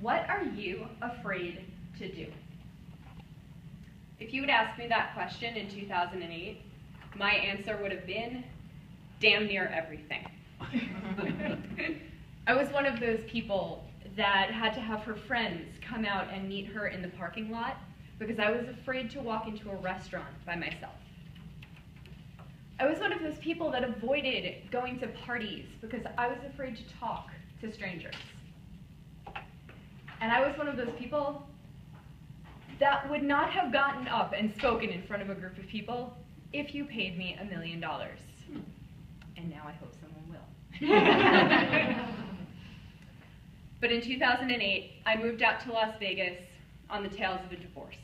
What are you afraid to do? If you had asked me that question in 2008, my answer would have been damn near everything. I was one of those people that had to have her friends come out and meet her in the parking lot because I was afraid to walk into a restaurant by myself. I was one of those people that avoided going to parties because I was afraid to talk to strangers. And I was one of those people that would not have gotten up and spoken in front of a group of people if you paid me $1 million. And now I hope someone will. But in 2008, I moved out to Las Vegas on the tails of a divorce.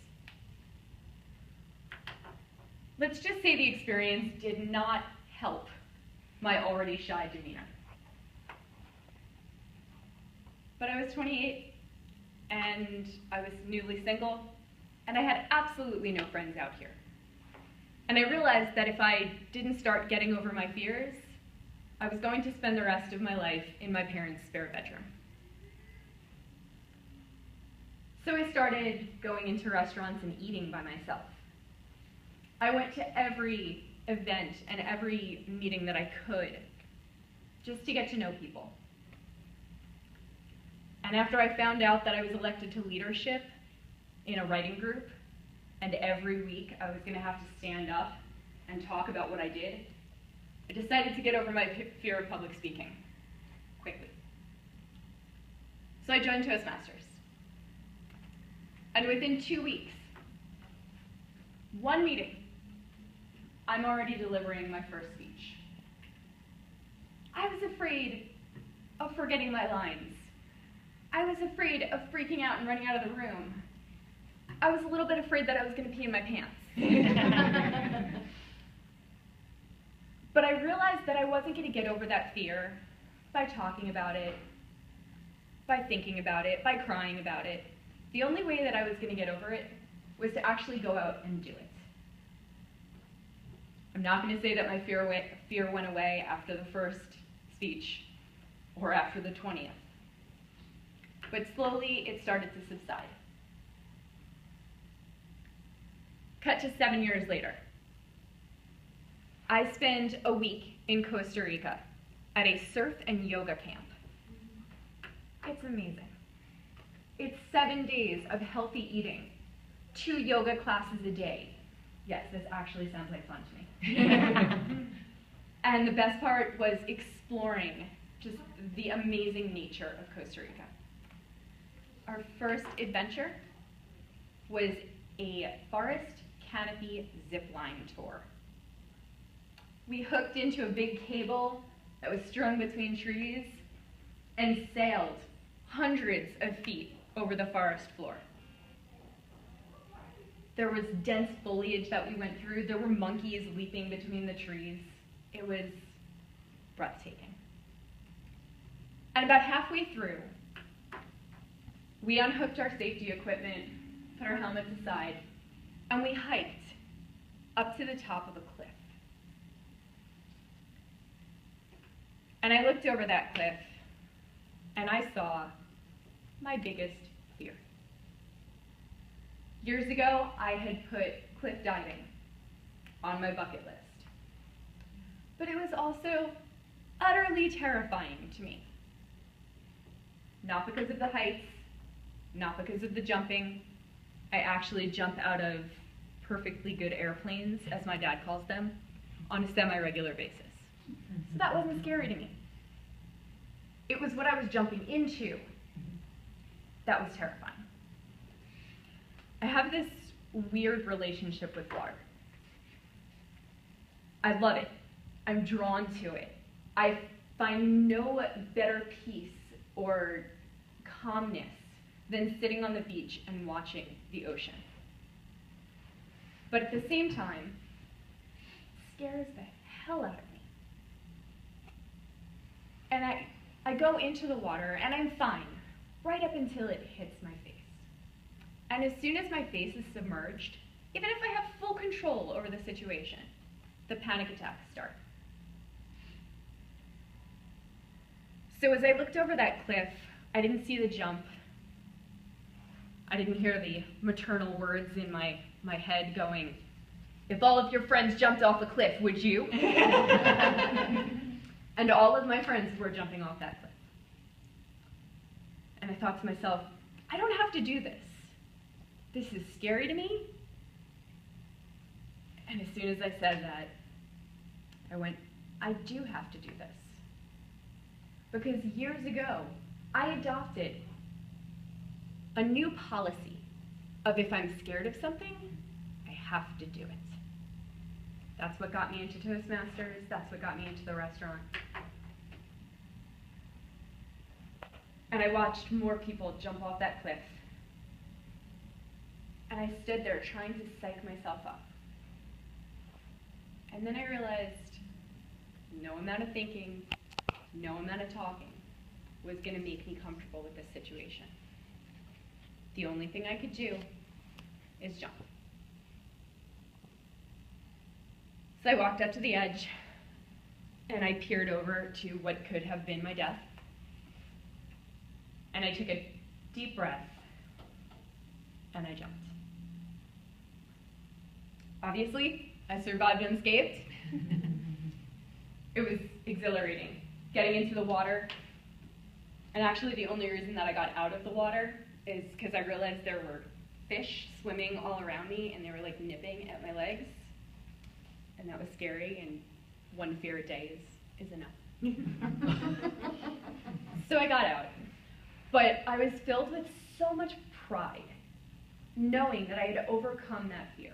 Let's just say the experience did not help my already shy demeanor. But I was 28, and I was newly single, and I had absolutely no friends out here. And I realized that if I didn't start getting over my fears, I was going to spend the rest of my life in my parents' spare bedroom. So I started going into restaurants and eating by myself. I went to every event and every meeting that I could, just to get to know people. And after I found out that I was elected to leadership in a writing group, and every week I was going to have to stand up and talk about what I did, I decided to get over my fear of public speaking quickly. So I joined Toastmasters. And within 2 weeks, one meeting, I'm already delivering my first speech. I was afraid of forgetting my lines. I was afraid of freaking out and running out of the room. I was a little bit afraid that I was going to pee in my pants. But I realized that I wasn't going to get over that fear by talking about it, by thinking about it, by crying about it. The only way that I was going to get over it was to actually go out and do it. I'm not going to say that my fear went away after the first speech or after the 20th. But slowly it started to subside. Cut to 7 years later. I spend a week in Costa Rica at a surf and yoga camp. It's amazing. It's 7 days of healthy eating, 2 yoga classes a day. Yes, this actually sounds like fun to me. And the best part was exploring just the amazing nature of Costa Rica. Our first adventure was a forest canopy zipline tour. We hooked into a big cable that was strung between trees and sailed hundreds of feet over the forest floor. There was dense foliage that we went through. There were monkeys leaping between the trees. It was breathtaking. And about halfway through, we unhooked our safety equipment, put our helmets aside, and we hiked up to the top of a cliff. And I looked over that cliff, and I saw my biggest fear. Years ago, I had put cliff diving on my bucket list. But it was also utterly terrifying to me. Not because of the heights, not because of the jumping. I actually jump out of perfectly good airplanes, as my dad calls them, on a semi-regular basis. So that wasn't scary to me. It was what I was jumping into that was terrifying. I have this weird relationship with water. I love it. I'm drawn to it. I find no better peace or calmness than sitting on the beach and watching the ocean. But at the same time, it scares the hell out of me. And I go into the water and I'm fine, right up until it hits my face. And as soon as my face is submerged, even if I have full control over the situation, the panic attacks start. So as I looked over that cliff, I didn't see the jump, I didn't hear the maternal words in my head going, "If all of your friends jumped off a cliff, would you?" And all of my friends were jumping off that cliff. And I thought to myself, I don't have to do this. This is scary to me. And as soon as I said that, I went, I do have to do this. Because years ago, I adopted a new policy of if I'm scared of something, I have to do it. That's what got me into Toastmasters. That's what got me into the restaurant. And I watched more people jump off that cliff. And I stood there trying to psych myself up. And then I realized no amount of thinking, no amount of talking was going to make me comfortable with this situation. The only thing I could do is jump. So I walked up to the edge, and I peered over to what could have been my death. And I took a deep breath, and I jumped. Obviously, I survived unscathed. It was exhilarating, getting into the water. And actually, the only reason that I got out of the water is because I realized there were fish swimming all around me, and they were like nipping at my legs. And that was scary, and one fear a day is enough. So I got out. But I was filled with so much pride, knowing that I had overcome that fear,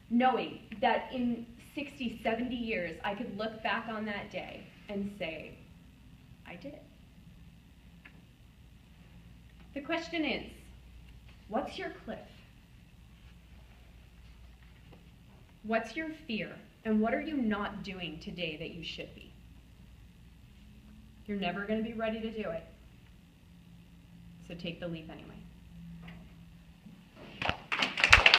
knowing that in 60, 70 years, I could look back on that day and say, I did it. The question is, what's your cliff? What's your fear? And what are you not doing today that you should be? You're never going to be ready to do it. So take the leap anyway.